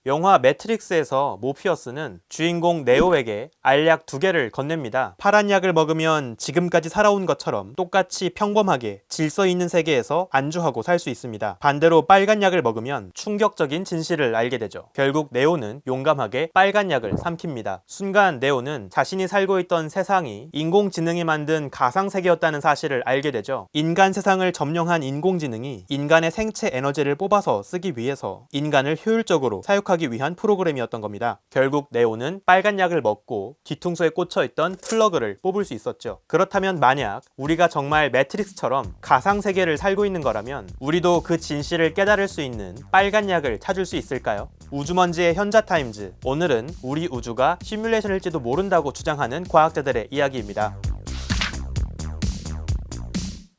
영화 매트릭스에서 모피어스는 주인공 네오에게 알약 2개를 건넵니다. 파란 약을 먹으면 지금까지 살아온 것처럼 똑같이 평범하게 질서 있는 세계에서 안주하고 살 수 있습니다. 반대로 빨간 약을 먹으면 충격적인 진실을 알게 되죠. 결국 네오는 용감하게 빨간 약을 삼킵니다. 순간 네오는 자신이 살고 있던 세상이 인공지능이 만든 가상세계였다는 사실을 알게 되죠. 인간 세상을 점령한 인공지능이 인간의 생체 에너지를 뽑아서 쓰기 위해서 인간을 효율적으로 사육하기 위한 프로그램이었던 겁니다. 결국 네오는 빨간 약을 먹고 뒤통수에 꽂혀있던 플러그를 뽑을 수 있었죠. 그렇다면 만약 우리가 정말 매트릭스처럼 가상세계를 살고 있는 거라면 우리도 그 진실을 깨달을 수 있는 빨간 약을 찾을 수 있을까요? 우주먼지의 현자타임즈, 오늘은 우리 우주가 시뮬레이션일지도 모른다고 주장하는 과학자들의 이야기입니다.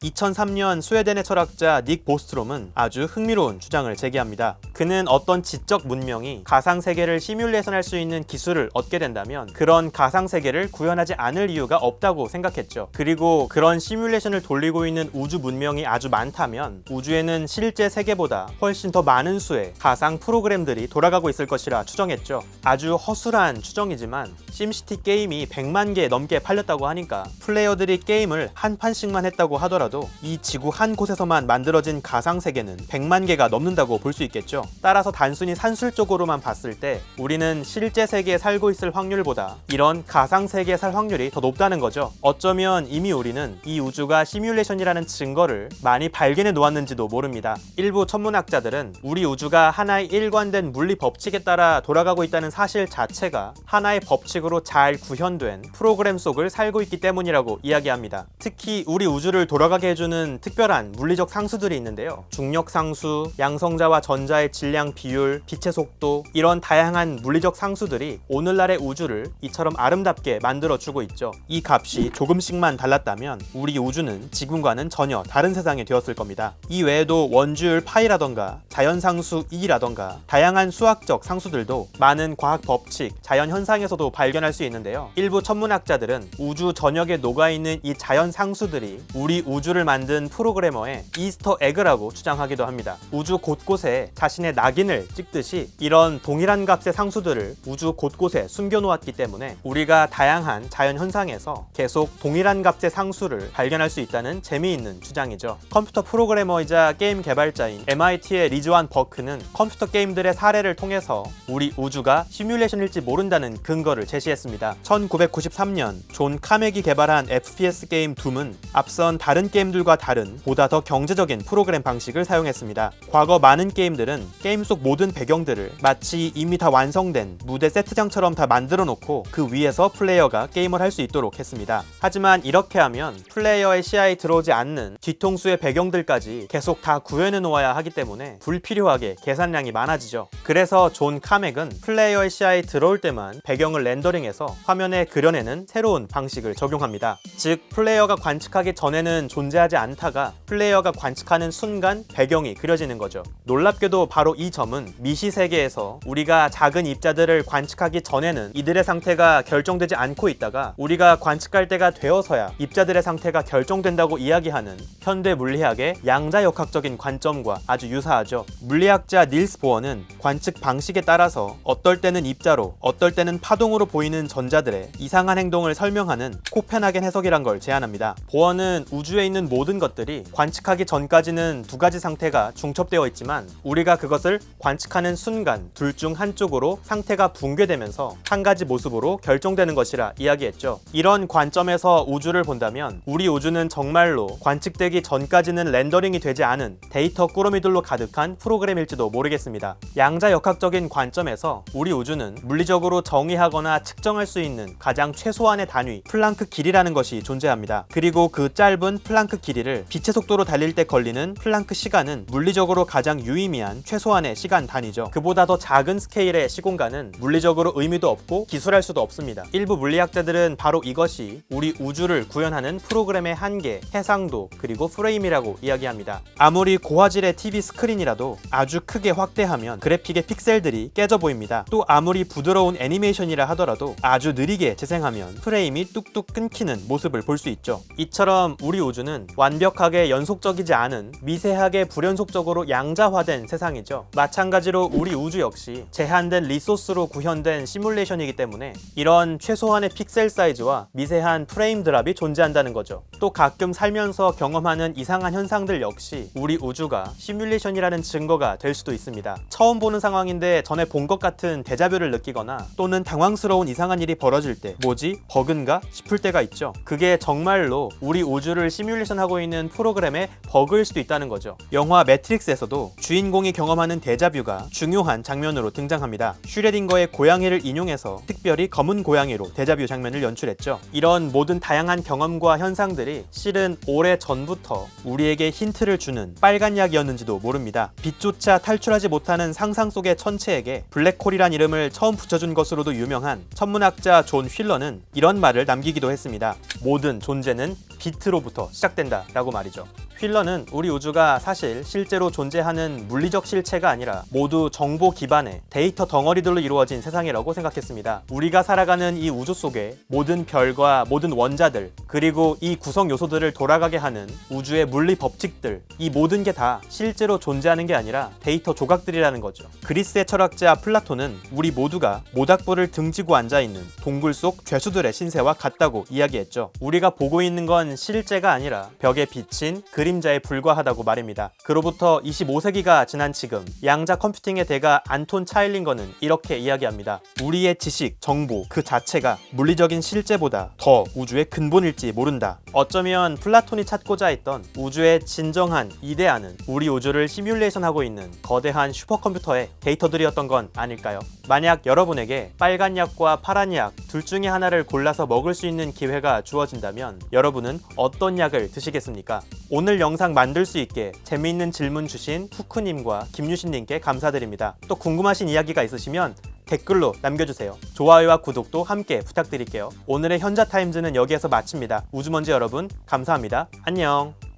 2003년 스웨덴의 철학자 닉 보스트롬은 아주 흥미로운 주장을 제기합니다. 그는 어떤 지적 문명이 가상세계를 시뮬레이션할 수 있는 기술을 얻게 된다면 그런 가상세계를 구현하지 않을 이유가 없다고 생각했죠. 그리고 그런 시뮬레이션을 돌리고 있는 우주 문명이 아주 많다면 우주에는 실제 세계보다 훨씬 더 많은 수의 가상 프로그램들이 돌아가고 있을 것이라 추정했죠. 아주 허술한 추정이지만 심시티 게임이 100만 개 넘게 팔렸다고 하니까 플레이어들이 게임을 한 판씩만 했다고 하더라도 이 지구 한 곳에서만 만들어진 가상세계는 100만 개가 넘는다고 볼 수 있겠죠. 따라서 단순히 산술적으로만 봤을 때 우리는 실제 세계에 살고 있을 확률보다 이런 가상세계에 살 확률이 더 높다는 거죠. 어쩌면 이미 우리는 이 우주가 시뮬레이션이라는 증거를 많이 발견해 놓았는지도 모릅니다. 일부 천문학자들은 우리 우주가 하나의 일관된 물리 법칙에 따라 돌아가고 있다는 사실 자체가 하나의 법칙으로 잘 구현된 프로그램 속을 살고 있기 때문이라고 이야기합니다. 특히 우리 우주를 돌아가게 해주는 특별한 물리적 상수들이 있는데요. 중력 상수, 양성자와 전자의 질량 비율, 빛의 속도, 이런 다양한 물리적 상수들이 오늘날의 우주를 이처럼 아름답게 만들어주고 있죠. 이 값이 조금씩만 달랐다면 우리 우주는 지금과는 전혀 다른 세상이 되었을 겁니다. 이 외에도 원주율 파이라던가 자연상수 E라던가 다양한 수학적 상수들도 많은 과학 법칙, 자연현상에서도 발견할 수 있는데요. 일부 천문학자들은 우주 전역에 녹아있는 이 자연상수들이 우리 우주를 만든 프로그래머의 이스터 에그라고 주장하기도 합니다. 우주 곳곳에 자신의 낙인을 찍듯이 이런 동일한 값의 상수들을 우주 곳곳에 숨겨놓았기 때문에 우리가 다양한 자연현상에서 계속 동일한 값의 상수를 발견할 수 있다는 재미있는 주장이죠. 컴퓨터 프로그래머이자 게임 개발자인 MIT의 리즈완 버크는 컴퓨터 게임들의 사례를 통해서 우리 우주가 시뮬레이션일지 모른다는 근거를 제시했습니다. 1993년 존 카메기 개발한 FPS 게임 둠은 앞선 다른 게임들과 다른 보다 더 경제적인 프로그램 방식을 사용했습니다. 과거 많은 게임들은 게임 속 모든 배경들을 마치 이미 다 완성된 무대 세트장처럼 다 만들어 놓고 그 위에서 플레이어가 게임을 할 수 있도록 했습니다. 하지만 이렇게 하면 플레이어의 시야에 들어오지 않는 뒤통수의 배경들까지 계속 다 구현해 놓아야 하기 때문에 불필요하게 계산량이 많아지죠. 그래서 존 카맥은 플레이어의 시야에 들어올 때만 배경을 렌더링해서 화면에 그려내는 새로운 방식을 적용합니다. 즉 플레이어가 관측하기 전에는 존재하지 않다가 플레이어가 관측하는 순간 배경이 그려지는 거죠. 놀랍게도 바로 이 점은 미시 세계에서 우리가 작은 입자들을 관측하기 전에는 이들의 상태가 결정되지 않고 있다가 우리가 관측할 때가 되어서야 입자들의 상태가 결정된다고 이야기하는 현대 물리학의 양자역학적인 관점과 아주 유사하죠. 물리학자 닐스 보어는 관측 방식에 따라서 어떨 때는 입자로 어떨 때는 파동으로 보이는 전자들의 이상한 행동을 설명하는 코펜하겐 해석이란 걸 제안합니다. 보어는 우주에 있는 모든 것들이 관측하기 전까지는 두 가지 상태가 중첩되어 있지만 우리가 그것을 관측하는 순간 둘 중 한쪽으로 상태가 붕괴되면서 한 가지 모습으로 결정되는 것이라 이야기했죠. 이런 관점에서 우주를 본다면 우리 우주는 정말로 관측되기 전까지는 렌더링이 되지 않은 데이터 꾸러미들로 가득한 프로그램일지도 모르겠습니다. 양자역학적인 관점에서 우리 우주는 물리적으로 정의하거나 측정할 수 있는 가장 최소한의 단위 플랑크 길이라는 것이 존재합니다. 그리고 그 짧은 플랑크 길이를 빛의 속도로 달릴 때 걸리는 플랑크 시간은 물리적으로 가장 유의미한 최소한의 시간 단위죠. 그보다 더 작은 스케일의 시공간은 물리적으로 의미도 없고 기술할 수도 없습니다. 일부 물리학자들은 바로 이것이 우리 우주를 구현하는 프로그램의 한계, 해상도, 그리고 프레임이라고 이야기합니다. 아무리 고화질의 TV 스크린이라도 아주 크게 확대하면 그래픽의 픽셀들이 깨져 보입니다. 또 아무리 부드러운 애니메이션이라 하더라도 아주 느리게 재생하면 프레임이 뚝뚝 끊기는 모습을 볼 수 있죠. 이처럼 우리 우주는 우주는 완벽하게 연속적이지 않은 미세하게 불연속적으로 양자화된 세상이죠. 마찬가지로 우리 우주 역시 제한된 리소스로 구현된 시뮬레이션이기 때문에 이런 최소한의 픽셀 사이즈와 미세한 프레임 드랍이 존재한다는 거죠. 또 가끔 살면서 경험하는 이상한 현상들 역시 우리 우주가 시뮬레이션이라는 증거가 될 수도 있습니다. 처음 보는 상황인데 전에 본 것 같은 데자뷰를 느끼거나 또는 당황스러운 이상한 일이 벌어질 때 뭐지? 버그인가? 싶을 때가 있죠. 그게 정말로 우리 우주를 시뮬레이션하고 있는 프로그램의 버그일 수도 있다는 거죠. 영화 매트릭스에서도 주인공이 경험하는 데자뷰가 중요한 장면으로 등장합니다. 슈레딩거의 고양이를 인용해서 특별히 검은 고양이로 데자뷰 장면을 연출했죠. 이런 모든 다양한 경험과 현상들이 실은 오래 전부터 우리에게 힌트를 주는 빨간 약이었는지도 모릅니다. 빛조차 탈출하지 못하는 상상 속의 천체에게 블랙홀이란 이름을 처음 붙여준 것으로도 유명한 천문학자 존 휠러는 이런 말을 남기기도 했습니다. 모든 존재는 빛으로부터 시작된다 라고 말이죠. 휠러는 우리 우주가 사실 실제로 존재하는 물리적 실체가 아니라 모두 정보 기반의 데이터 덩어리들로 이루어진 세상이라고 생각했습니다. 우리가 살아가는 이 우주 속에 모든 별과 모든 원자들, 그리고 이 구성 요소들을 돌아가게 하는 우주의 물리 법칙들, 이 모든 게 다 실제로 존재하는 게 아니라 데이터 조각들이라는 거죠. 그리스의 철학자 플라톤은 우리 모두가 모닥불을 등지고 앉아있는 동굴 속 죄수들의 신세와 같다고 이야기했죠. 우리가 보고 있는 건 실제가 아니라 벽에 비친 그림자에 불과하다고 말입니다. 그로부터 25세기가 지난 지금 양자 컴퓨팅의 대가 안톤 차일링거는 이렇게 이야기합니다. 우리의 지식, 정보 그 자체가 물리적인 실제보다 더 우주의 근본일지 모른다. 어쩌면 플라톤이 찾고자 했던 우주의 진정한 이데아는 우리 우주를 시뮬레이션하고 있는 거대한 슈퍼컴퓨터의 데이터들이었던 건 아닐까요? 만약 여러분에게 빨간 약과 파란 약 둘 중에 하나를 골라서 먹을 수 있는 기회가 주어진다면 여러분은 어떤 약을 드시겠습니까? 오늘 영상 만들 수 있게 재미있는 질문 주신 후크님과 김유신님께 감사드립니다. 또 궁금하신 이야기가 있으시면 댓글로 남겨주세요. 좋아요와 구독도 함께 부탁드릴게요. 오늘의 현자타임즈는 여기에서 마칩니다. 우주먼지 여러분 감사합니다. 안녕.